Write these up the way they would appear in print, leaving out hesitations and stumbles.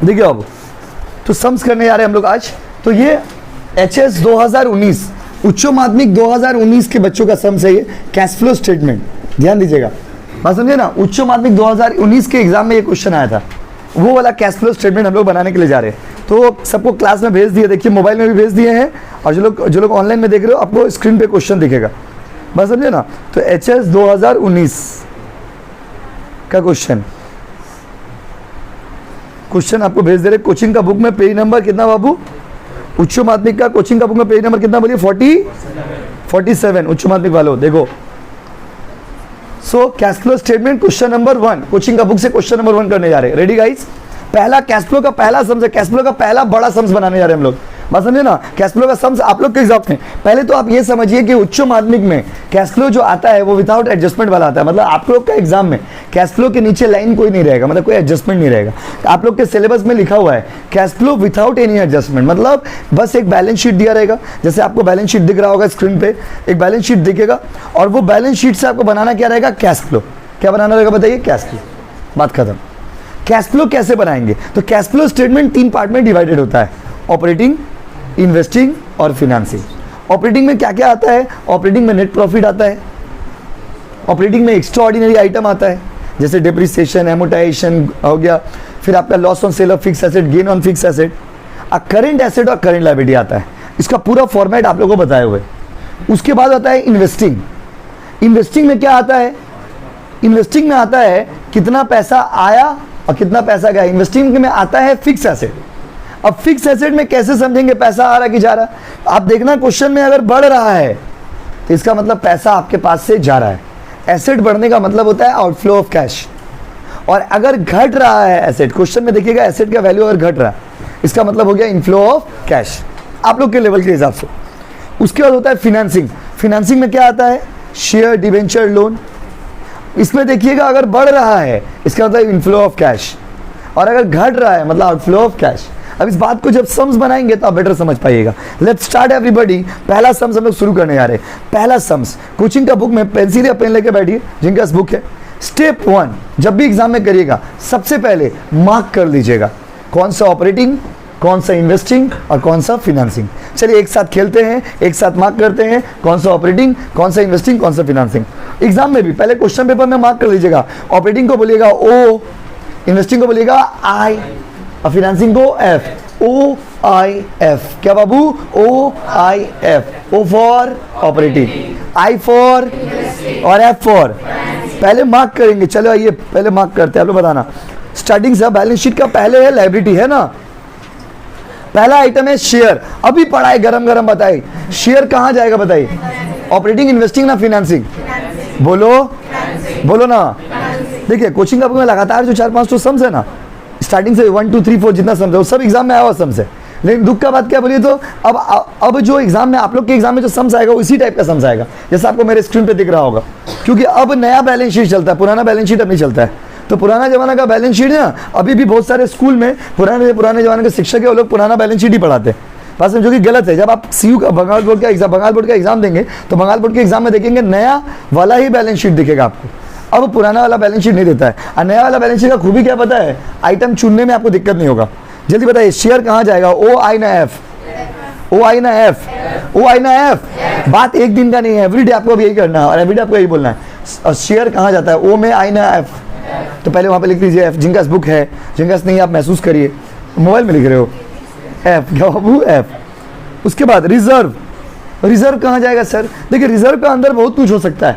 देखिए अब तो सम्स करने जा रहे हैं हम लोग आज। तो ये HS 2019 उच्च माध्यमिक 2019 के बच्चों का सम्स है ये कैश फ्लो स्टेटमेंट। ध्यान दीजिएगा, बात समझे ना। उच्च माध्यमिक 2019 के एग्जाम में ये क्वेश्चन आया था, वो वाला कैश फ्लो स्टेटमेंट हम लोग बनाने के लिए जा रहे हैं। तो सबको क्लास में भेज दिए, देखिए मोबाइल में भी भेज दिए हैं, और जो लोग ऑनलाइन में देख रहे हो आपको स्क्रीन पे क्वेश्चन दिखेगा, बस समझे ना। तो HS 2019 का क्वेश्चन आपको भेज दे रहे। कोचिंग का बुक में पेज नंबर कितना बाबू? उच्च माध्यमिक का कोचिंग का बुक में पेज नंबर कितना बोलिए? 47। उच्च माध्यमिक वालों देखो। So cash flow statement question number 1 coaching का बुक से क्वेश्चन नंबर 1 करने जा रहे हैं। Ready guys? पहला कैश फ्लो का पहला सम्स है, कैश फ्लो का पहला बड़ा सम्स बनाने जा रहे हैं हम लोग, बात समझे ना। कैश फ्लो का सम्स आप लोग के एग्जाम में पहले तो आप ये समझिए कि उच्च माध्यमिक में कैश फ्लो जो आता है वो विदाउट एडजस्टमेंट वाला आता है। मतलब आप लोग का एग्जाम में कैश फ्लो के नीचे लाइन कोई नहीं रहेगा, मतलब कोई एडजस्टमेंट नहीं रहेगा। आप लोग के सिलेबस में लिखा हुआ है cash flow without any adjustment, मतलब बस एक बैलेंस शीट दिया रहेगा। जैसे आपको बैलेंस शीट दिख रहा होगा स्क्रीन पे, एक बैलेंस शीट दिखेगा, और वो बैलेंस शीट से आपको बनाना क्या रहेगा? Cash flow. क्या बनाना रहेगा बताइए? Cash flow. बात खत्म। कैश फ्लो कैसे बनाएंगे? तो कैश फ्लो स्टेटमेंट 3 पार्ट में डिवाइडेड होता है, ऑपरेटिंग, इन्वेस्टिंग और फिनेंसिंग। ऑपरेटिंग में क्या क्या आता है? ऑपरेटिंग में नेट प्रॉफिट आता है, ऑपरेटिंग में एक्स्ट्रा ऑर्डिनरी आइटम आता है जैसे डिप्रिसिएशन, एमोटाइजेशन हो गया, फिर आपका loss on sale of fix asset, gain on fix asset, current asset और करेंट लायबिलिटी आता है। इसका पूरा फॉर्मेट आप लोगों को बताए हुए। उसके बाद आता है इन्वेस्टिंग। इन्वेस्टिंग में क्या आता है? इन्वेस्टिंग में आता है कितना पैसा आया और कितना पैसा गया। इन्वेस्टिंग में आता है फिक्स एसेट। अब फिक्स एसेट में कैसे समझेंगे पैसा आ रहा कि जा रहा? आप देखना क्वेश्चन में अगर बढ़ रहा है तो इसका मतलब पैसा आपके पास से जा रहा है। एसेट बढ़ने का मतलब होता है आउटफ्लो ऑफ कैश। और अगर घट रहा है एसेट, क्वेश्चन में देखिएगा एसेट का वैल्यू अगर घट रहा है इसका मतलब हो गया इनफ्लो ऑफ कैश, आप लोग के लेवल के हिसाब से। उसके बाद होता है फिनेंसिंग। फिनेंसिंग में क्या आता है? Share, debenture, loan. इसमें देखिएगा अगर बढ़ रहा है इसका मतलब इनफ्लो ऑफ कैश, और अगर घट रहा है मतलब आउटफ्लो ऑफ कैश। अब इस बात को जब सम्स बनाएंगे तो आप बेटर समझ पाइएगा। Let's start everybody. पहला सम्स हम लोग शुरू करने जा रहे हैं। पहला सम्स कोचिंग का बुक में पेंसिल या पेन लेके बैठिए जिनका इस बुक है। स्टेप 1 जब भी एग्जाम में करिएगा सबसे पहले मार्क कर लीजिएगा कौन सा ऑपरेटिंग, कौन सा इन्वेस्टिंग और कौन सा फिनेंसिंग। चलिए एक साथ खेलते हैं, एक साथ मार्क करते हैं कौन सा ऑपरेटिंग, कौन सा इन्वेस्टिंग, कौन सा फिनेंसिंग। एग्जाम में भी पहले क्वेश्चन पेपर में मार्क कर लीजिएगा। ऑपरेटिंग को बोलिएगा O, इन्वेस्टिंग को बोलिएगा I और फिनेंसिंग को F। OIF। क्या बाबू? OIF। O for operating, I for और F फॉर। पहले मार्क करेंगे। चलो आइए पहले मार्क करते हैं। आप लोग बताना स्टार्टिंग से। बैलेंस शीट का पहले है लायबिलिटी, है ना। पहला आइटम है शेयर। अभी पढ़ाए गरम गरम बताइए शेयर कहाँ जाएगा बताइए? ऑपरेटिंग, इन्वेस्टिंग ना फिनेंसिंग? बोलो बोलो ना। देखिए कोचिंग का बुक में लगातार जो 4-5 तो सम्स है ना, स्टार्टिंग से 1 2 3 4 जितना सम्स है वो सब एग्जाम में आया हुआ सम्स है। लेकिन दुख का बात क्या बोलिए तो अब जो एग्जाम में आप लोग के एग्जाम में जो सम्स आएगा वो इसी टाइप का सम्स आएगा जैसा आपको मेरे स्क्रीन पे दिख रहा होगा। क्योंकि अब नया बैलेंस शीट चलता है, पुराना बैलेंस शीट अब नहीं चलता है। तो पुराना जमाना का बैलेंस शीट है ना, अभी भी बहुत सारे स्कूल में पुराने जमाने के शिक्षक है वो लोग पुराना बैलेंस शीट ही पढ़ाते हैं, बस जो कि गलत है। जब आप CU का बंगाल बोर्ड का एग्जाम देंगे तो बंगाल बोर्ड के एग्जाम में देखेंगे नया वाला ही बैलेंस शीट दिखेगा आपको। अब पुराना वाला बैलेंस शीट नहीं देता है। और नया वाला बैलेंस शीट का खूबी क्या पता है? आइटम चुनने में आपको दिक्कत नहीं होगा। जल्दी बताइए शेयर कहाँ जाएगा? OI ना F? OI ना F? OI ना F? बात एक दिन का नहीं है, एवरीडे आपको अब यही करना है और एवरीडे आपको यही बोलना है। और शेयर कहाँ जाता है? O में, I ना F? तो पहले वहाँ पे लिख दीजिए F। जिनका बुक है, जिनका नहीं आप महसूस करिए, मोबाइल में लिख रहे हो F। क्या बाबू? F। उसके बाद रिजर्व। रिजर्व कहाँ जाएगा सर? देखिए रिजर्व का अंदर बहुत कुछ हो सकता है,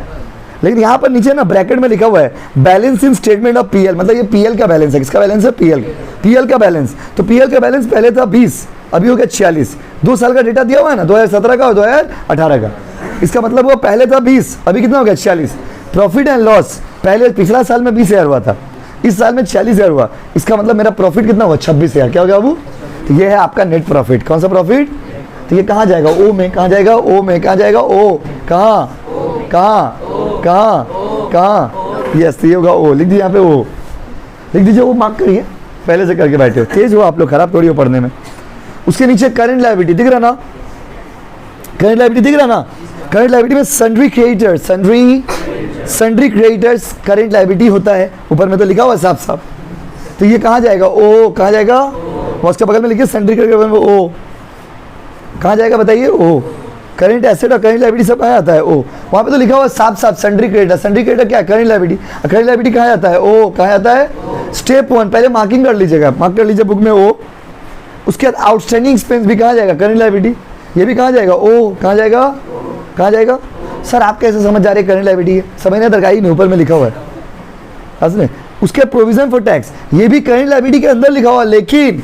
लेकिन यहाँ पर नीचे ना ब्रैकेट में लिखा हुआ है balance in statement of PL, मतलब ये PL का बैलेंस है। किसका बैलेंस है? PL का बैलेंस। तो PL का बैलेंस पहले था 20, अभी हो गया 46। 2 साल का डेटा दिया हुआ है ना, 2017 का और 2018 का। इसका मतलब वो पहले था 20, अभी कितना हो गया? 46। प्रॉफिट एंड लॉस पहले पिछला साल में 20,000 हुआ था, इस साल में 46,000 हुआ। इसका मतलब मेरा प्रॉफिट कितना हुआ? 26,000। क्या हो गया बाबू? तो ये है आपका नेट प्रॉफिट। कौन सा प्रॉफिट? तो ये कहाँ जाएगा? O में। कहाँ जाएगा? O में। कहाँ जाएगा? O। कहाँ कहाँ कहाँ कहाँ? यस ये होगा O। लिख दीजिए यहाँ पे O, लिख दीजिए O। मार्क करिए, पहले से करके बैठे हो, तेज हो आप लोग, खराब थोड़ी हो पढ़ने में। उसके नीचे करंट लायबिलिटी दिख रहा ना? करंट लायबिलिटी दिख रहा ना? करंट लायबिलिटी में सन्ड्री क्रेडिटर्स करंट लायबिलिटी होता है। ऊपर में तो लिखा हुआ है साफ साफ। तो ये कहाँ जाएगा, ओ कहाँ जाएगा, उसके बगल में लिखिए सेंट्रिक क्रेडिट के बगल में ओ, कहाँ जाएगा बताइए, ओ। करंट एसेट और करंट लायबिलिटी सब कहाँ आता है, ओ। वहाँ पे तो लिखा हुआ है साफ साफ सेंट्रिक क्रेडिट, सेंट्रिक क्रेडिट क्या है, करंट लायबिलिटी। करंट लायबिलिटी कहाँ जाता है, ओ कहाँ जाता है, स्टेप 1 पहले मार्किंग कर लीजिएगा, मार्क कर लीजिए बुक में ओ। उसके बाद आउटस्टैंडिंग एक्सपेंस भी कहाँ जाएगा, करंट लायबिलिटी, ये भी कहाँ जाएगा, ओ कहाँ जाएगा, कहाँ जाएगा। सर आप कैसे समझ जा रहे हैं करंट लायबिलिटी है, समझने दरकारी नहीं, ऊपर में लिखा हुआ है असली। उसके प्रोविजन फॉर टैक्स ये भी करंट लायबिलिटी के अंदर लिखा हुआ है, लेकिन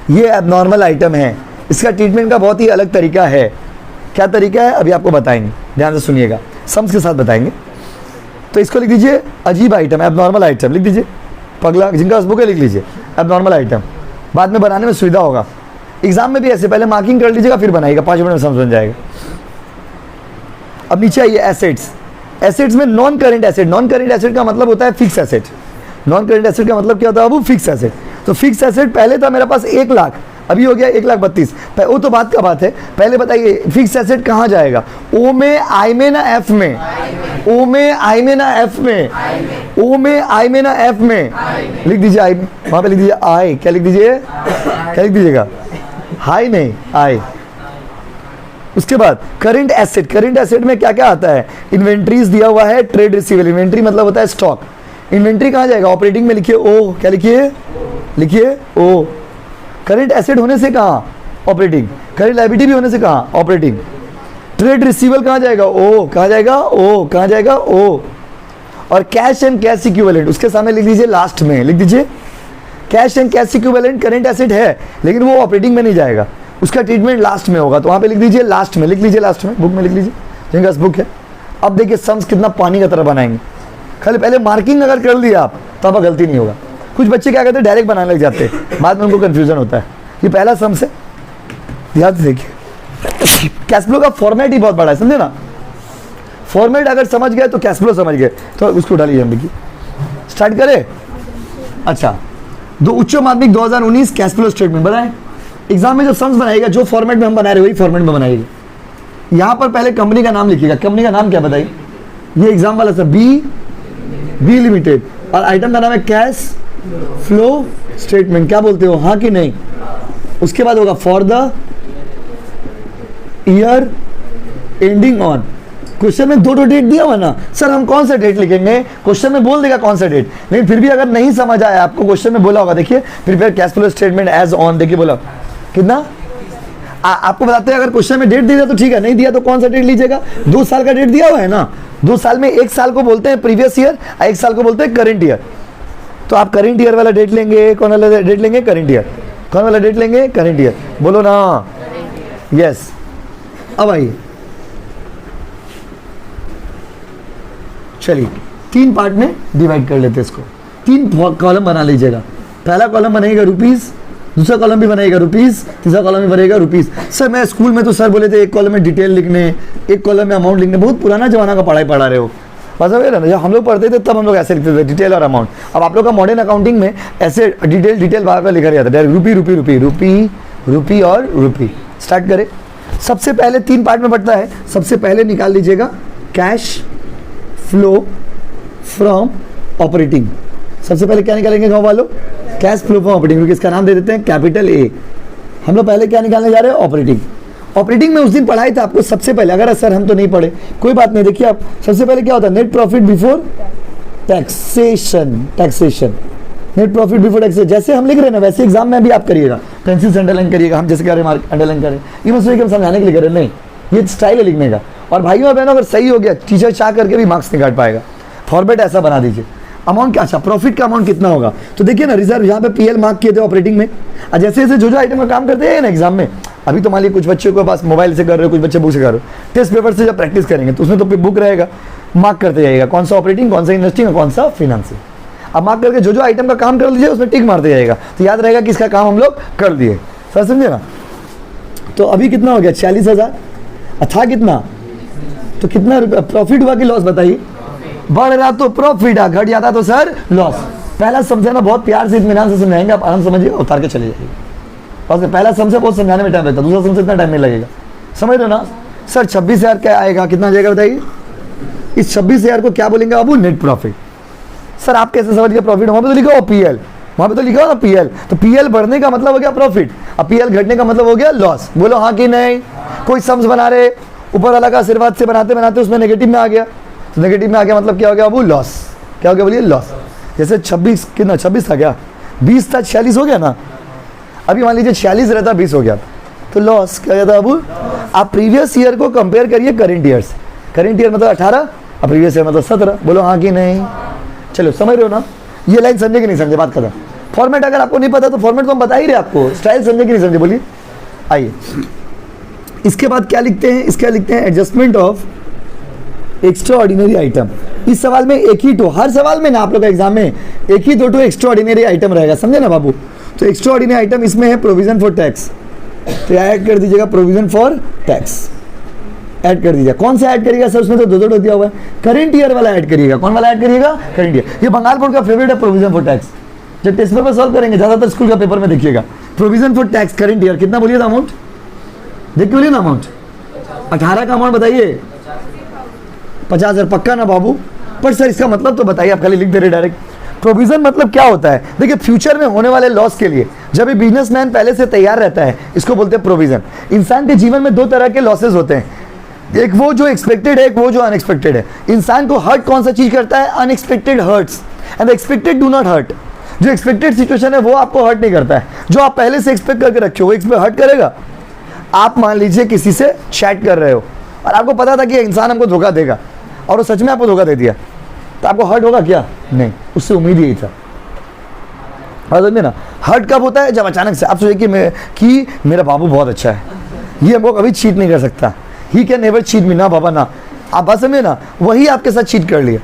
ये एबनॉर्मल आइटम है, इसका ट्रीटमेंट का बहुत ही अलग तरीका है। क्या तरीका है अभी आपको बताएंगे, ध्यान से सुनिएगा, सम्स के साथ बताएंगे। तो इसको लिख दीजिए अजीब आइटम, एबनॉर्मल आइटम लिख दीजिए, पगला जिनका पास बुक है लिख लीजिए एबनॉर्मल आइटम, बाद में बनाने में सुविधा होगा। एग्जाम में भी ऐसे पहले मार्किंग कर लीजिएगा फिर बनाइएगा, 5 मिनट में समझ बन जाएगा। अब नीचे आइए एसेट्स। एसेट्स में non current asset, non current asset का मतलब होता है fix asset. Non current asset का मतलब क्या होता है वो, फिक्स एसेट। तो फिक्स एसेट पहले था मेरे पास 1 लाख, अभी हो गया 1,32,000, वो तो बात का बात है। पहले बताइए फिक्स एसेट कहाँ जाएगा, ओ में, आई में ना एफ में, ओ में, आई में ना एफ में, ओ में, आई में ना एफ में, लिख दीजिए आई में, वहां पे लिख दीजिए आई, क्या लिख दीजिए, क्या लिख दीजिएगा, हाई नहीं आई। उसके बाद करंट एसेट, करंट एसेट में क्या क्या आता है, इन्वेंट्रीज दिया हुआ है, ट्रेड रिसीवेबल, इन्वेंट्री मतलब होता है स्टॉक। इन्वेंट्री कहाँ जाएगा, ऑपरेटिंग में लिखिए ओ, क्या लिखिए, लिखिए ओ। करंट एसेट होने से कहाँ, ऑपरेटिंग। करंट लायबिलिटी भी होने से कहाँ, ऑपरेटिंग। ट्रेड रिसीवेबल कहाँ जाएगा, ओ कहाँ जाएगा, ओ कहाँ जाएगा, ओ। और कैश एंड कैश इक्विवेलेंट उसके सामने लिख लीजिए, लास्ट में लिख दीजिए। Cash and cash equivalent current asset है लेकिन वो ऑपरेटिंग में नहीं जाएगा, उसका ट्रीटमेंट लास्ट में होगा, तो वहाँ पे लिख दीजिए लास्ट में, लिख लीजिए लास्ट में, बुक में लिख लीजिए जिनके पास बुक है। अब देखिए सम्स कितना पानी का तरह बनाएंगे, खाली पहले मार्किंग अगर कर लिया आप तब गलती नहीं होगा। कुछ बच्चे क्या करते हैं डायरेक्ट बनाने लग जाते हैं, बाद में उनको कंफ्यूजन होता है। ये पहला सम्स है, ध्यान से देखिए। कैश फ्लो का फॉर्मेट ही बहुत बड़ा है, समझे ना। फॉर्मेट अगर समझ गए तो कैश फ्लो समझ गए, तो उसको उठा लीजिए हम देखिए, स्टार्ट करें। अच्छा, दो उच्च माध्यमिक 2019 कैश फ्लो स्टेटमेंट बनाए। एग्जाम में जब सम्स बनाएगा जो फॉर्मेट में हम बना रहे वही फॉर्मेट में बनाएगा। यहाँ पर पहले कंपनी का नाम लिखिएगा, कंपनी का नाम क्या बताइए, ये एग्जाम वाला सर बी लिमिटेड, और आइटम का नाम है कैश फ्लो स्टेटमेंट, क्या बोलते हो हाँ कि नहीं। उसके बाद होगा for the year ending on, question में 2 डेट दिया हुआ ना सर, हम कौन सा डेट लिखेंगे, क्वेश्चन में बोल देगा कौन सा डेट, लेकिन फिर भी अगर नहीं समझ आया आपको, क्वेश्चन में बोला होगा देखिए, prepare cash flow statement as on, देखिए बोला कितना आपको बताते हैं। अगर क्वेश्चन में डेट दिया तो ठीक है, नहीं दिया तो कौन सा डेट लीजिएगा, 2 साल का डेट दिया हुआ है ना, 2 साल में 1 साल को बोलते हैं प्रीवियस ईयर, 1 साल को बोलते हैं करंट ईयर। तो आप करंट ईयर वाला डेट लेंगे, कौन वाला डेट लेंगे, करंट ईयर। कौन वाला डेट लेंगे, करंट ईयर, बोलो ना यस। अब आइए चलिए 3 पार्ट में डिवाइड कर लेते हैं इसको, 3 कॉलम बना लीजिएगा। पहला कॉलम बनेगा रुपीस, दूसरा कॉलम भी बनेगा रुपीस, तीसरा कॉलम भी बनेगा रुपीस। सर मैं स्कूल में तो सर बोले थे 1 कॉलम में डिटेल लिखने, 1 कॉलम में अमाउंट लिखने, बहुत पुराना जमाना का पढ़ाई पढ़ा रहे हो। मतलब है ना, जब हम लोग पढ़ते थे तब हम लोग ऐसे लिखते थे डिटेल और अमाउंट। अब आप लोग का मॉडर्न अकाउंटिंग में ऐसे डिटेल बार बार लिखा जाता है, रुपी रुपी रुपी रुपी रुपी और रुपी। स्टार्ट करें। सबसे पहले 3 पार्ट में बढ़ता है। सबसे पहले निकाल लीजिएगा कैश फ्लो फ्रॉम ऑपरेटिंग। सबसे पहले क्या निकालेंगे गाँव वालों, कैश फ्लो फ्रॉम ऑपरेटिंग, क्योंकि इसका नाम दे देते हैं कैपिटल ए। हम लोग पहले क्या निकालने जा रहे हैं, ऑपरेटिंग। ऑपरेटिग में उस दिन पढ़ाई था आपको सबसे पहले, अगर सर हम तो नहीं पढ़े कोई बात नहीं, देखिए आप सबसे पहले क्या होता है, net profit before taxation. Taxation, net profit before taxation, जैसे हम लिख रहे हैं ना वैसे एग्जाम में भी आप करिएगा, पेंसिल से अंडरलाइन करिएगा, हम जैसे कह रहे हैं मार्क अंडरलाइन करें, ये मसले हम समझाने के लिए करें नहीं, ये स्टाइल है लिखने का। और भाइयों और बहनों अगर सही हो गया टीचर चाह करके भी मार्क्स नहीं काट पाएगा, फॉर्मेट ऐसा बना दीजिए। अमाउंट क्या, अच्छा प्रॉफिट का अमाउंट कितना होगा, तो देखिए ना रिजर्व यहाँ पे पीएल मार्क किए थे ऑपरेटिंग में। और जैसे जैसे जो आइटम का काम करते हैं ना एग्जाम में, अभी तो मान लीजिए कुछ बच्चों के पास मोबाइल से कर रहे हो, कुछ बच्चे बुक से कर रहे हो, टेस्ट पेपर से जब प्रैक्टिस करेंगे तो उसमें तो बुक रहेगा, मार्क करते जाइएगा कौन सा ऑपरेटिंग, कौन सा इन्वेस्टिंग और कौन सा फाइनेंसिंग। अब मार्क करके जो आइटम का काम कर लीजिए उसमें टिक मारते जाएगा, तो याद रहेगा कि इसका काम हम लोग कर दिए। सर समझे ना। तो अभी कितना हो गया, 40,000। था कितना, तो कितना रुपया प्रॉफिट हुआ कि लॉस बताइए, बढ़ रहा तो प्रॉफिट है, घट जाता तो सर लॉस। पहला समझाना बहुत प्यार से इत्मीनान से समझाएंगे, आप आराम समझिए उतार के चले जाइए। और पहला समझे बहुत समझाने में टाइम लगता है, दूसरा समझे इतना टाइम नहीं लगेगा, समझ रहे हो ना। सर 26,000 क्या आएगा, कितना जाएगा बताइए। इस 26,000 को क्या बोलेंगे बाबू, नेट प्रॉफिट। सर आप कैसे समझ गए प्रॉफिट, वहाँ पे तो लिखा हो पीएल, वहां पे तो लिखा हो ना पीएल, तो पीएल बढ़ने का मतलब हो गया प्रॉफिट, अब पीएल घटने का मतलब हो गया लॉस। बोलो हाँ कि नहीं। कोई सम्स बना रहे, ऊपर वाला का आशीर्वाद से बनाते बनाते उसमें नेगेटिव में आ गया, तो नेगेटिव में आ गया मतलब क्या हो गया वो लॉस। क्या हो गया बोलिए लॉस। जैसे 26 कितना 26 था क्या, 20 था 46 हो गया ना, अभी मान लीजिए 46 रहता 20 हो गया तो लॉस। क्या कहता अब आप प्रीवियस ईयर को कंपेयर करिए करंट ईयर से। करंट ईयर मतलब 18 और प्रीवियस ईयर मतलब 17। बोलो हाँ कि नहीं। चलो समझ रहे हो ना, ये लाइन समझे कि नहीं समझे, बात खत्म। फॉर्मेट अगर आपको नहीं पता तो फॉर्मेट तो हम बता ही रहे आपको, स्टाइल समझे कि नहीं समझे बोलिए। आइए इसके बाद क्या लिखते हैं, इसका लिखते हैं adjustment of extra ordinary item. इस सवाल में एक ही टो, हर सवाल में ना आप लोग का एग्जाम में एक ही दो एक्स्ट्रा ऑर्डिनरी आइटम रहेगा, समझे ना बाबू। तो एक्स्ट्रा ऑर्डिनरी आइटम इसमें है प्रोविजन फॉर टैक्स, तो ऐड कर दीजिएगा प्रोविजन फॉर टैक्स, ऐड कर दीजिए। कौन सा ऐड करिएगा सर, उसमें तो दो दिया हुआ है, करंट ईयर वाला ऐड करिएगा। कौन वाला ऐड करिएगा, करंट ईयर। ये बंगाल बोर्ड का फेवरेट है प्रोविजन फॉर टैक्स, जब टेस्ट पेपर सॉल्व करेंगे ज्यादातर स्कूल का पेपर में देखिएगा provision for tax current year. कितना बोलिए ना अमाउंट, देखिए बोलिए ना अमाउंट, 18 का अमाउंट बताइए, 50,000 पक्का ना बाबू। पर सर इसका मतलब तो बताइए, आप खाली लिख दे रहे डायरेक्ट। प्रोविजन मतलब क्या होता है, देखिए फ्यूचर में होने वाले लॉस के लिए जब एक बिजनेसमैन पहले से तैयार रहता है, इसको बोलते हैं प्रोविजन। इंसान के जीवन में दो तरह के लॉसेस होते हैं, एक वो जो एक्सपेक्टेड है, एक वो जो अनएक्सपेक्टेड है। इंसान को हर्ट कौन सा चीज करता है, unexpected hurts and expected do not hurt. जो एक्सपेक्टेड सिचुएशन है वो आपको हर्ट नहीं करता है, जो आप पहले से एक्सपेक्ट करके रखे हो वो एक्सपेक्ट हर्ट करेगा। आप मान लीजिए किसी से चैट कर रहे हो और आपको पता था कि इंसान हमको धोखा देगा और वो सच में आपको धोखा दे दिया, तो आपको हर्ट होगा क्या, नहीं, उससे उम्मीद यही था। और समझे ना, हर्ट कब होता है, जब अचानक से आप सोचिए कि मेरा बाबू बहुत अच्छा है, ये हमको कभी चीट नहीं कर सकता, ही कैन नेवर चीट मी, ना बाबा ना। आप बात समझे ना, वही आपके साथ चीट कर लिया,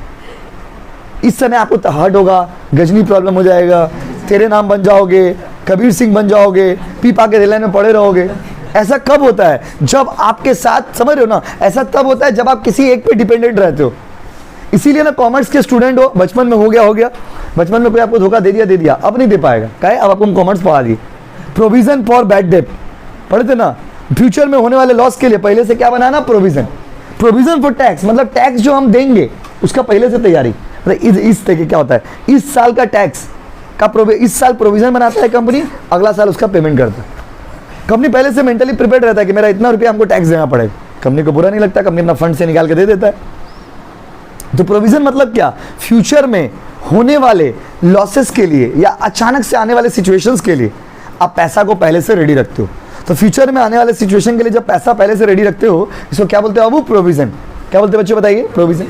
इस समय आपको हर्ट होगा, गजनी प्रॉब्लम हो जाएगा, तेरे नाम बन जाओगे, कबीर सिंह बन जाओगे, पी पा के रेल में पड़े रहोगे। ऐसा कब होता है, जब आपके साथ, समझ रहे हो ना, ऐसा तब होता है जब आप किसी एक पे डिपेंडेंट रहते हो। इसीलिए ना कॉमर्स के स्टूडेंट हो, बचपन में हो गया, बचपन में कोई आपको धोखा दे दिया, अब नहीं दे पाएगा, क्या है, अब आपको कॉमर्स पढ़ा दिए। प्रोविजन फॉर बैड डेट पढ़े थे ना, फ्यूचर में होने वाले लॉस के लिए पहले से क्या बनाना, प्रोविजन। प्रोविजन फॉर टैक्स मतलब टैक्स जो हम देंगे उसका पहले से तैयारी, मतलब इस तरीके क्या होता है, इस साल का टैक्स का इस साल प्रोविजन बनाता है कंपनी, अगला साल उसका पेमेंट करता है। कंपनी पहले से मेंटली प्रिपेयर्ड रहता है कि मेरा इतना रुपया हमको टैक्स देना पड़ेगा, कंपनी को बुरा नहीं लगता, कंपनी अपना फंड से निकाल के दे देता है। तो प्रोविजन मतलब क्या, फ्यूचर में होने वाले लॉसेस के लिए या अचानक से आने वाले सिचुएशंस के लिए आप पैसा को पहले से रेडी रखते हो। तो फ्यूचर में आने वाले सिचुएशन के लिए जब पैसा पहले से रेडी रखते हो, इसको क्या बोलते हो बाबू, प्रोविजन। क्या बोलते हैं बच्चों, बताइए, प्रोविजन।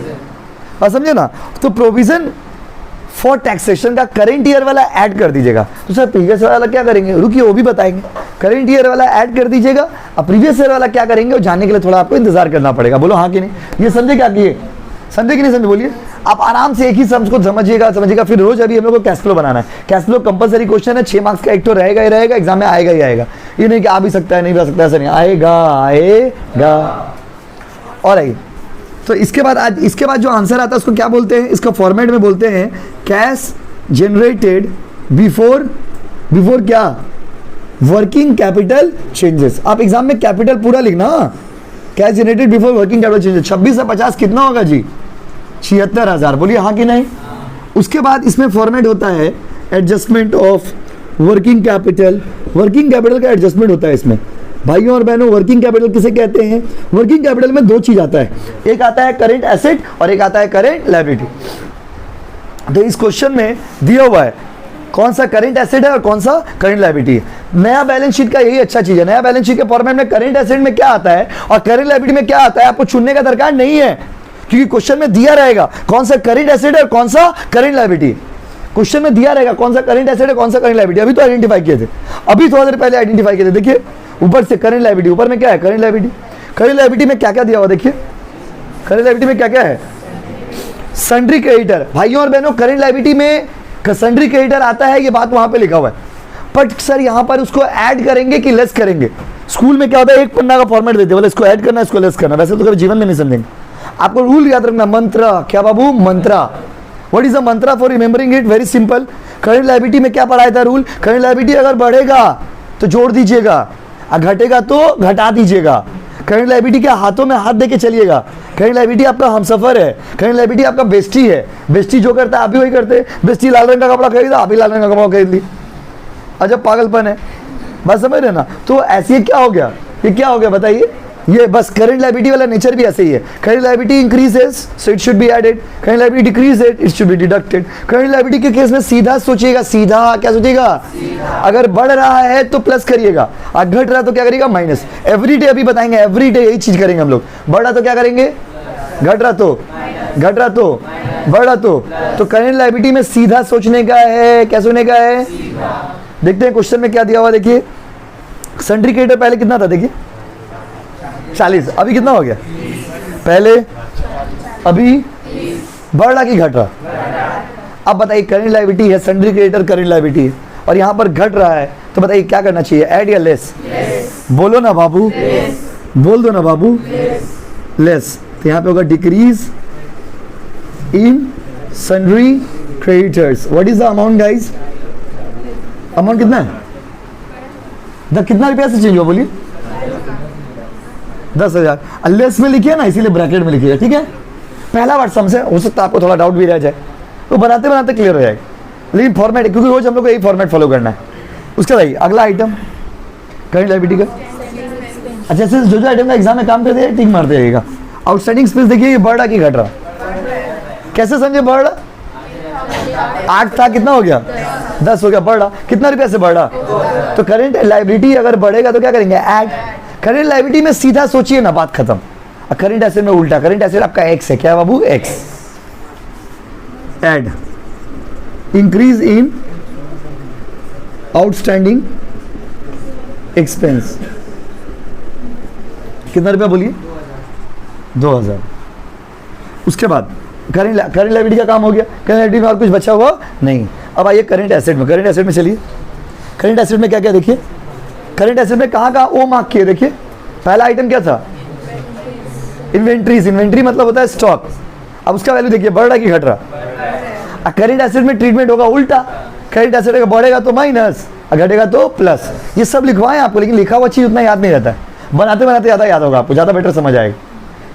बात समझे ना। तो प्रोविजन फॉर टैक्सेशन का करंट ईयर वाला ऐड कर दीजिएगा। तो सर प्रीवियस वाला क्या करेंगे, रुकिए वो भी बताएंगे। करंट ईयर वाला ऐड कर दीजिएगा, अब प्रीवियस ईयर वाला क्या करेंगे वो जानने के लिए थोड़ा आपको इंतजार करना पड़ेगा। बोलो हाँ कि नहीं, ये समझे क्या किए, समझे कि नहीं समझे, बोलिए। आप आराम से एक ही शब्द को समझिएगा। फिर रोज अभी हम लोग को कैश फ्लो बनाना है। कैश फ्लो कंपलसरी क्वेश्चन है, 6 मार्क्स का, एक तो रहेगा ही रहेगा, एग्जाम में आएगा ही आएगा। ये नहीं कि आ भी सकता है, नहीं भी आ सकता है, ऐसा नहीं, आएगा। और आइए, तो इसके बाद जो आंसर आता है उसको क्या बोलते हैं, इसका फॉर्मेट में बोलते हैं कैश जनरेटेड बिफोर क्या, वर्किंग कैपिटल चेंजेस। आप एग्जाम में कैपिटल पूरा लिखना, cash generated before working capital changes. 26 से 50 कितना होगा जी, 76,000। बोलिए हाँ कि नहीं। उसके बाद इसमें फॉर्मेट होता है adjustment of working capital. Working capital का एडजस्टमेंट होता है इसमें। भाइयों और बहनों, वर्किंग कैपिटल किसे कहते हैं, वर्किंग कैपिटल में 2 चीज आता है, एक आता है करेंट एसेट और एक आता है करेंट लायबिलिटी। तो इस क्वेश्चन में दिया हुआ है कौन सा करेंट एसेट है और कौन सा करेंट लायबिलिटी है। नया बैलेंस शीट का यही अच्छा चीज है, नया बैलेंस शीट के फॉर्मेट में करेंट एसेट में क्या आता है और करेंट लायबिलिटी में क्या आता है आपको चुनने का दरकार नहीं है, क्योंकि क्वेश्चन में दिया रहेगा कौन सा करेंट एसेट है और कौन सा करेंट लायबिलिटी। क्वेश्चन में दिया रहेगा कौन सा करेंट एसेट है कौन सा करेंट लायबिलिटी। अभी तो आइडेंटिफाई किए थे, अभी थोड़ा देर पहले आइडेंटिफाई किए थे। देखिए ऊपर से करेंट लायबिलिटी, ऊपर में क्या है, करेंट लायबिलिटी। करेंट लायबिलिटी में क्या क्या दिया हुआ देखिए, करेंट लायबिलिटी में क्या क्या है, सन्ड्री क्रेडिटर। भाइयों और बहनों, करेंट लायबिलिटी में सन्ड्री क्रेडिटर आता है, ये बात वहां पे लिखा हुआ है, बट सर यहाँ पर उसको ऐड करेंगे कि लेस करेंगे। स्कूल में क्या होता है, एक पन्ना का फॉर्मेट देते हैं, बोले इसको ऐड करना इसको लेस करना, वैसे तो कभी जीवन में नहीं समझेंगे। आपको रूल याद रखना, मंत्र, क्या बाबू, मंत्रा। What is the mantra for remembering it, very simple. Current liability में क्या पढ़ाया था रूल, करेंट लायबिलिटी अगर बढ़ेगा तो जोड़ दीजिएगा, घटेगा तो घटा दीजिएगा। करेंट लायबिलिटी के हाथों में हाथ देके चलिएगा, करेंट लायबिलिटी आपका हमसफर है, करेंट लायबिलिटी आपका बेस्टी है। बेस्टी जो करता है आप भी वही करते हैं। बेस्टी लाल रंग का कपड़ा खरीदा, आप भी लाल रंग का कपड़ा खरीद ली। अजब पागलपन है, बस समझ रहे ना। तो ऐसे क्या हो गया, ये क्या हो गया बताइए। ये बस करंट लायबिलिटी वाला नेचर भी ऐसे ही है। Current liability increases so it should be added, current liability decreases it should be deducted. Current liability के केस में सीधा सोचिएगा, सीधा क्या सोचिएगा, अगर बढ़ रहा है तो प्लस करिएगा, और घट रहा तो क्या करिएगा, माइनस। एवरीडे अभी बताएंगे, एवरीडे यही चीज करेंगे हम लोग। बढ़ रहा तो क्या करेंगे, घट रहा तो, घट रहा तो, बढ़ रहा तो करंट लायबिलिटी में सीधा सोचने का है। क्या सोचने का है, देखते हैं क्वेश्चन में क्या दिया हुआ। देखिए सन्ड्री क्रेडिटर पहले कितना था, देखिए 40, अभी कितना हो गया, पहले अभी बढ़ रहा कि घट रहा। अब बताइए करंट लायबिलिटी है, सन्ड्री क्रेडिटर करंट लायबिलिटी है, और यहाँ पर घट रहा है, तो बताइए क्या करना चाहिए, ऐड या लेस? बोलो ना बाबू, बोल दो ना बाबू, लेस। तो यहाँ पे होगा decrease in sundry creditors. What is the amount guys, amount कितना है, कितना रुपया से चेंज हुआ बोलिए, 10,000। लेस में लिखिए ना, इसीलिए ब्रैकेट में लिखिएगा, ठीक है। पहला वर्ड समझे, हो सकता है आपको थोड़ा डाउट भी रह जाए, तो बनाते बनाते क्लियर हो जाएगा। लेकिन फॉर्मेट, क्योंकि रोज हम लोग को यही फॉर्मेट फॉलो करना है। उसके बाद अगला आइटम करंट लायबिलिटी का। अच्छा से जो आइटम का एग्जाम में काम करते हैं टिक मारते जाइएगा। आउटस्टैंडिंग स्पेस देखिए, ये बढ़ रहा कि घट रहा, कैसे समझे, बढ़ रहा, 8 था, कितना हो गया, 10 हो गया, बढ़ रहा, कितना रुपया से बढ़ रहा। तो करंट लायबिलिटी अगर बढ़ेगा तो क्या करेंगे, ऐड। करंट लायबिलिटी में सीधा सोचिए ना, बात खत्म। करंट एसेट में उल्टा, करंट एसेट आपका एक्स है, क्या बाबू, x, add increase in outstanding expense, कितना रुपया बोलिए, 2000। उसके बाद करंट लायबिलिटी का काम हो गया। करंट लायबिलिटी में और कुछ बचा हुआ नहीं। अब आइए करंट एसेट में, करंट एसेट में चलिए। करंट एसेट में क्या क्या देखिए, करंट एसेट में कहाँ कहाँ ओ मार्क किए, देखिए पहला आइटम क्या था, इन्वेंट्रीज। इन्वेंट्री मतलब होता है स्टॉक। अब उसका वैल्यू देखिए, बढ़ रहा कि घट रहा। करंट एसेट में ट्रीटमेंट होगा उल्टा, करंट एसेट का बढ़ेगा तो माइनस, घटेगा तो प्लस। ये सब लिखवाएं आपको, लेकिन लिखा हुआ चीज उतना याद नहीं रहता है, बनाते बनाते ज़्यादा याद होगा आपको, ज़्यादा बेटर समझ आएगा।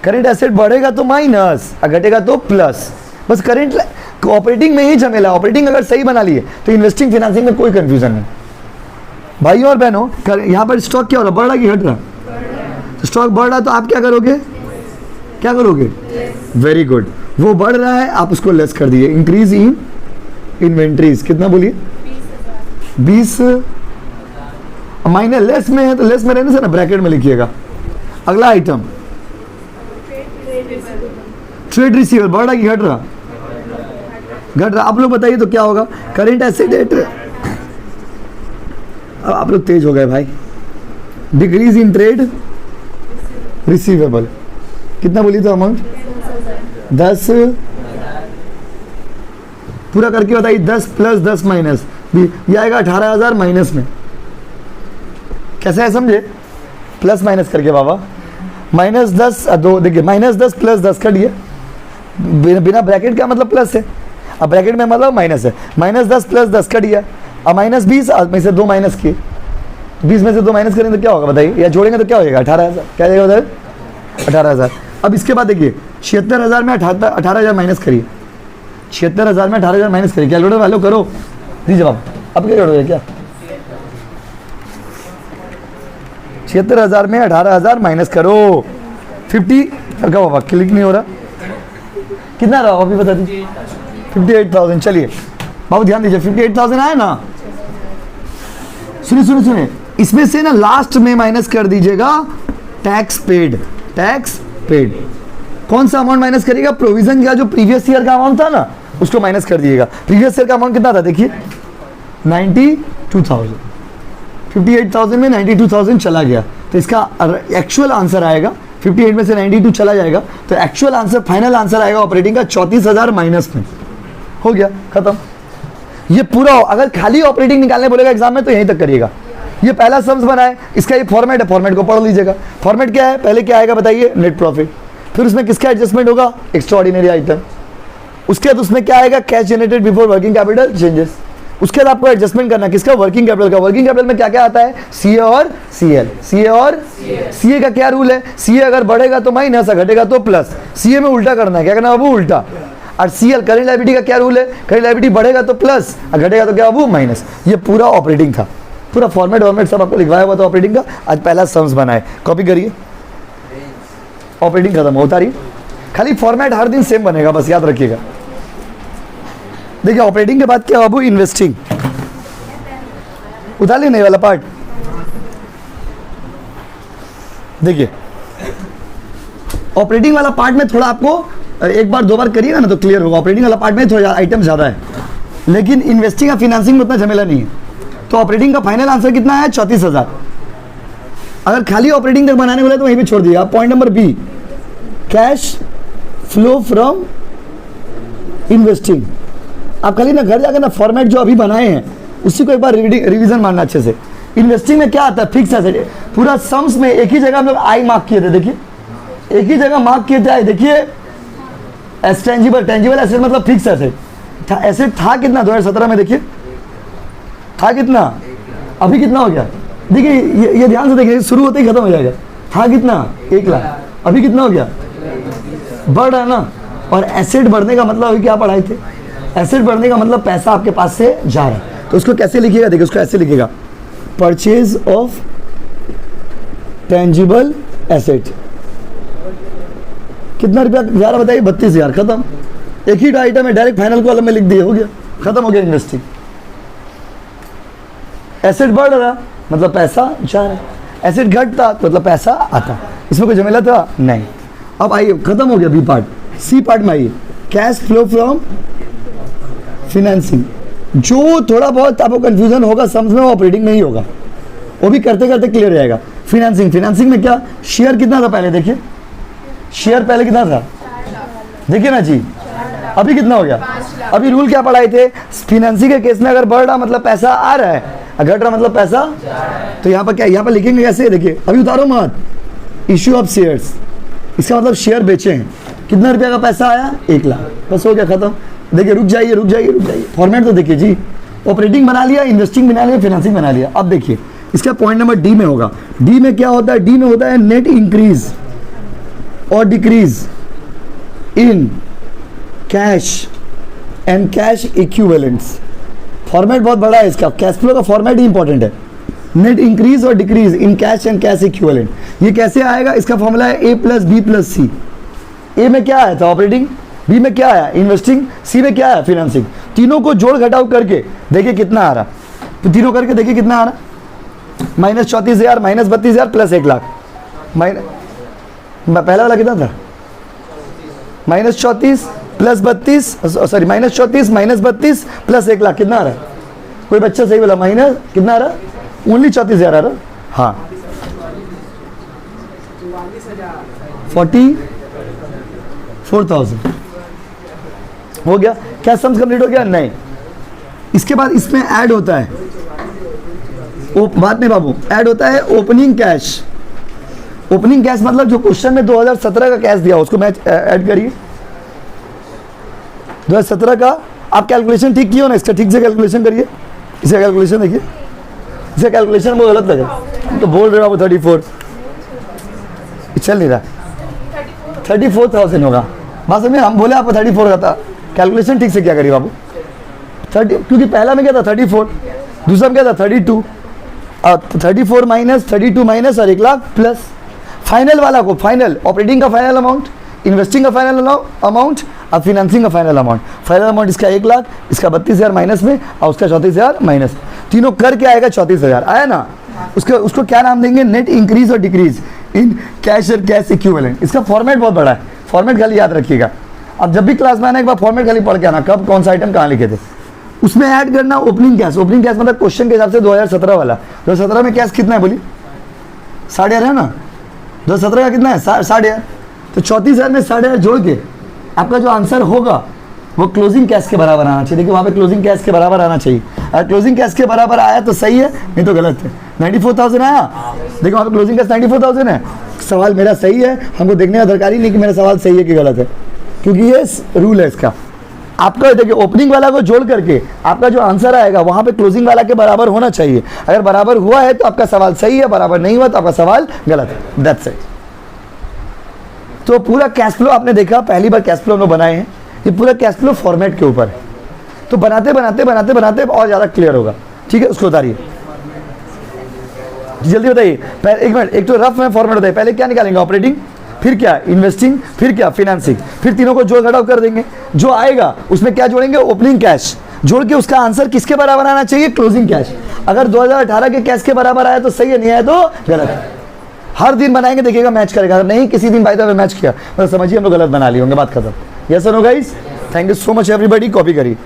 करंट एसेट बढ़ेगा तो माइनस, घटेगा तो प्लस। बस करंट ऑपरेटिंग में ही झमेला। ऑपरेटिंग अगर सही बना लिए तो इन्वेस्टिंग फाइनेंसिंग में कोई कंफ्यूजन नहीं। भाइयों और बहनों, यहाँ पर स्टॉक क्या हो रहा, बढ़ रहा कि घट रहा, तो स्टॉक बढ़ रहा तो आप क्या करोगे, क्या करोगे, वेरी गुड, वो बढ़ रहा है आप उसको लेस कर दिए। इंक्रीज इन इन्वेंट्रीज, कितना बोलिए, 20 माइनस, लेस में है तो लेस में रहने से ना ब्रैकेट में लिखिएगा। अगला आइटम ट्रेड रिसीवर, बढ़ रहा कि घट रहा, घट रहा। आप लोग बताइए तो क्या होगा, करंट एसेट, अब आप लोग तेज हो गए भाई, डिक्रीज इन ट्रेड रिसीवेबल, कितना बोली तो अमाउंट, 10, पूरा करके बताइए, 10 प्लस 10 माइनस, ये आएगा 18,000 माइनस में। कैसे है समझे, प्लस माइनस करके बाबा, माइनस 10 दो, देखिए माइनस 10 प्लस 10 कर दिए, बिना ब्रैकेट का मतलब प्लस है, अब ब्रैकेट में मतलब माइनस है। माइनस 10 प्लस 10 कर दिया, अब माइनस 20 में से 2 माइनस किए, 20 में से 2 माइनस करेंगे तो क्या होगा बताइए, या जोड़ेंगे तो क्या होगा, 18,000, क्या जाएगा बताइए, 18,000। अब इसके बाद देखिए 76,000 में 18,000 माइनस करिए, 76,000 में 18,000 माइनस करिए, कैलकुलेटर वालों करो, दीजिए जवाब। अब क्या करोगे, क्या 76,000 में 18,000 माइनस करो, 50 क्या होगा, क्लिक नहीं हो रहा, कितना रहा अभी बता दीजिए, 58,000। चलिए बाबू ध्यान दीजिए, 58,000 आया ना, सुनिए सुनिए सुनिए, इसमें से ना लास्ट में माइनस कर दीजिएगा टैक्स पेड, टैक्स पेड। कौन सा अमाउंट माइनस करिएगा, प्रोविजन का जो प्रीवियस ईयर का अमाउंट था ना उसको माइनस कर दीजिएगा। प्रीवियस ईयर का अमाउंट कितना था देखिए, 92,000, 58,000 में 92,000 चला गया, तो इसका एक्चुअल आंसर आएगा 58 में से 92 चला जाएगा, तो एक्चुअल आंसर, फाइनल आंसर आएगा ऑपरेटिंग का 34,000 माइनस में। हो गया खत्म। ये पूरा, अगर खाली ऑपरेटिंग निकालने बोलेगा एग्जाम में तो यहीं तक करिएगा। ये पहला सम्स बना है, इसका ये फॉर्मेट है, फॉर्मेट को पढ़ लीजिएगा। फॉर्मेट क्या है, पहले क्या आएगा बताइए, नेट प्रॉफिट, फिर उसमें किसका एडजस्टमेंट होगा, एक्स्ट्राऑर्डिनरी आइटम, उसके बाद उसमें क्या आएगा, cash generated before working capital changes, उसके बाद आपको एडजस्टमेंट करना किसका, वर्किंग कैपिटल का। वर्किंग कैपिटल में क्या क्या आता है, सीए और सीएल। सीए और सीए का क्या रूल है, सीए अगर बढ़ेगा तो माइनस, घटेगा तो प्लस। सीए में उल्टा करना है, क्या करना है बाबू, उल्टा। और सीएल करेंट लायबिलिटी का क्या रूल है, करेंट लायबिलिटी बढ़ेगा तो प्लस, घटेगा तो क्या बाबू, माइनस। ये पूरा ऑपरेटिंग था, पूरा फॉर्मेट सब आपको लिखवाया हुआ था ऑपरेटिंग का। आज पहला सम्स बनाए, कॉपी करिए। ऑपरेटिंग खत्म होता रही, खाली फॉर्मेट हर दिन सेम बनेगा, बस याद रखिएगा। देखिए ऑपरेटिंग के बाद क्या बाबू, इन्वेस्टिंग। उतार लेने वाला पार्ट देखिए, ऑपरेटिंग वाला पार्ट में थोड़ा आपको एक बार दो बार करिएगा ना तो क्लियर होगा। ऑपरेटिंग वाला पार्ट में थोड़ा आइटम ज़्यादा है, लेकिन इन्वेस्टिंग या फिनेंसिंग में उतना झमेला नहीं है। तो ऑपरेटिंग का फाइनल आंसर कितना है, 34,000। अगर खाली ऑपरेटिंग तक बनाने वाले तो वहीं पे छोड़ दिया। Point number B, cash flow from investing. आप खाली ना घर जाकर ना फॉर्मेट जो अभी बनाए हैं उसी को एक बार रिवीजन मारना अच्छे से। इन्वेस्टिंग में क्या आता है, फिक्स एसेट। पूरा सम्स में एक ही जगह हम लोग आई मार्क किए थे, देखिए एक ही जगह मार्क किए थे। देखिए एस टेंजिबल, टेंजिबल एसेट मतलब फिक्स एसेट। एसेट था कितना 2017 में, देखिए था कितना, अभी कितना हो गया। देखिए ये ध्यान से देखिए, शुरू होते ही खत्म हो जाएगा। था कितना, 1 लाख, अभी कितना हो गया, बढ़ रहा है ना। और एसेट बढ़ने का मतलब अभी क्या पढ़ाए थे, एसेट बढ़ने का मतलब पैसा आपके पास से जा रहा है। तो उसको कैसे लिखिएगा, देखिए उसको ऐसे लिखिएगा, परचेज ऑफ टेंजिबल एसेट। कितना रुपया जा रहा बताइए, 32,000, खत्म। एक ही आइटम है, डायरेक्ट फाइनल कॉलम में लिख दिए, हो गया, खत्म हो गया इन्वेस्टिंग। एसेट बढ़ रहा मतलब पैसा जा रहा है, एसेट घटता तो मतलब पैसा आता। इसमें कोई झमेला था नहीं। अब आइए, खत्म हो गया बी पार्ट। सी पार्ट में आइए, कैश फ्लो फ्रॉम फिनेंसिंग। जो थोड़ा बहुत आपको कंफ्यूजन होगा सम्स में, वो ऑपरेटिंग में ही होगा, वो भी करते करते क्लियर हो जाएगा। फिनेंसिंग, फिनेंसिंग में क्या, शेयर कितना था पहले, देखिए शेयर पहले कितना था, देखिए ना जी, अभी कितना हो गया। अभी रूल क्या पढ़ाए थे, फिनेंसिंग के केस में अगर बढ़ रहा मतलब पैसा आ रहा है, घट रहा मतलब पैसा। तो यहाँ पर क्या, यहाँ पर लिखेंगे कैसे, देखिए अभी उतारो मत, इश्यू ऑफ शेयर्स, इसका मतलब शेयर बेचे हैं। कितना रुपया का पैसा आया, 1 लाख, बस हो गया, खत्म। देखिए रुक जाइए रुक जाइए रुक जाइए, फॉर्मेट तो देखिए जी, ऑपरेटिंग बना लिया, इन्वेस्टिंग बना लिया, फाइनेंसिंग बना लिया। अब देखिए इसका पॉइंट नंबर डी में होगा। डी में क्या होता है, डी में होता है नेट इंक्रीज और decrease in cash and cash equivalents. Format बहुत बड़ा है इसका, कैश फ्लो का फॉर्मेट ही इंपॉर्टेंट है। नेट इंक्रीज और decrease in cash and cash equivalent. ये कैसे आएगा, इसका फॉर्मूला है ए प्लस बी प्लस सी। ए में क्या आया था, ऑपरेटिंग, बी में क्या आया, इन्वेस्टिंग, सी में क्या आया, फिनेंसिंग। तीनों को जोड़ घटाव करके देखिए कितना आ रहा, तो तीनों करके देखिए कितना आ रहा, -34,000, -32,000 प्लस 1 लाख। पहला वाला कितना था, -34 प्लस 32, सॉरी -34 -32 प्लस 1 लाख, कितना आ रहा है, कोई बच्चा सही बोला, माइनस कितना आ रहा, ओनली 34,000 आ रहा। हाँ 44,000 हो गया। क्या सम्स कंप्लीट हो गया, नहीं। इसके बाद इसमें ऐड होता है, बात नहीं बाबू, ऐड होता है ओपनिंग कैश। ओपनिंग कैश मतलब जो क्वेश्चन में 2017 का कैश दिया उसको मैच ऐड करिए। 2017 का आप कैलकुलेशन ठीक किए हो ना, इसका ठीक से कैलकुलेशन करिए। इसका कैलकुलेशन देखिए, इसका कैलकुलेशन बहुत गलत लगा, तो बोल रहे हो 34 चल नहीं रहा, 34,000 होगा। बात समझे, हम बोले आपको 34 का था, कैलकुलेशन ठीक से क्या करिए बाबू। 30, क्योंकि पहला में क्या था 34, दूसरा में क्या था 32, 34 माइनस 32 माइनस और 1 लाख प्लस। फाइनल वाला को, फाइनल ऑपरेटिंग का फाइनल अमाउंट, इन्वेस्टिंग का फाइनल अमाउंट और फिनेंसिंग का फाइनल अमाउंट। फाइनल अमाउंट इसका 1 लाख, इसका 32,000 माइनस में और उसका 34,000 माइनस, तीनों करके आएगा 34,000 आया ना। उसको क्या नाम देंगे, नेट इंक्रीज और डिक्रीज इन कैश और कैश इक्विवेलेंट। इसका फॉर्मेट बहुत बड़ा है, फॉर्मेट खाली याद रखिएगा। अब जब भी क्लास में आना एक बार फॉर्मेट खाली पढ़ के आना, कब कौन सा आइटम कहाँ लिखे थे। उसमें ऐड करना ओपनिंग कैश। ओपनिंग कैश मतलब क्वेश्चन के हिसाब से 2017 वाला, 2017 में कैश कितना है बोली, 8,500 है ना, 2017 का कितना है 8,500, तो 34,000 में 8,500 जोड़ के आपका जो आंसर होगा वो क्लोजिंग कैश के बराबर आना चाहिए। देखिए वहाँ पे क्लोजिंग कैश के बराबर आना चाहिए, अगर क्लोजिंग कैश के बराबर आया तो सही है, नहीं तो गलत है। 94,000 आया, देखो वहाँ पे क्लोजिंग कैश 94,000 है। सवाल मेरा सही है, हमको देखने का दरकार ही नहीं कि मेरा सवाल सही है कि गलत है, क्योंकि ये रूल है इसका। आपका देखिए ओपनिंग वाला को जोड़ करके आपका जो आंसर आएगा वहां पे क्लोजिंग वाला के बराबर होना चाहिए। अगर बराबर हुआ है तो आपका सवाल सही है, बराबर नहीं हुआ तो आपका सवाल गलत है। That's it. तो पूरा कैश फ्लो आपने देखा, पहली बार कैश फ्लो हम लोग बनाए हैं, ये पूरा कैश फ्लो फॉर्मेट के ऊपर है। तो बनाते बनाते बनाते बनाते और ज़्यादा क्लियर होगा। ठीक है, उसको उतारिए जल्दी बताइए। एक मिनट, एक तो रफ में फॉर्मेट बताइए, पहले क्या निकालेंगे? ऑपरेटिंग, फिर क्या? इन्वेस्टिंग, फिर क्या? फाइनेंसिंग, फिर तीनों को जोड़ घटाव कर देंगे। जो आएगा उसमें क्या जोड़ेंगे? ओपनिंग कैश जोड़ के उसका आंसर किसके बराबर आना चाहिए? Closing cash. अगर 2018 के कैश के बराबर आया तो सही है, नहीं आया तो गलत है। हर दिन बनाएंगे, देखिएगा मैच करेगा। अगर नहीं किसी दिन बाय द वे मैच किया तो समझिए हम लोग गलत बना लिए होंगे, बात खत्म। यस और no guys? Thank you so much everybody. Copy करिए।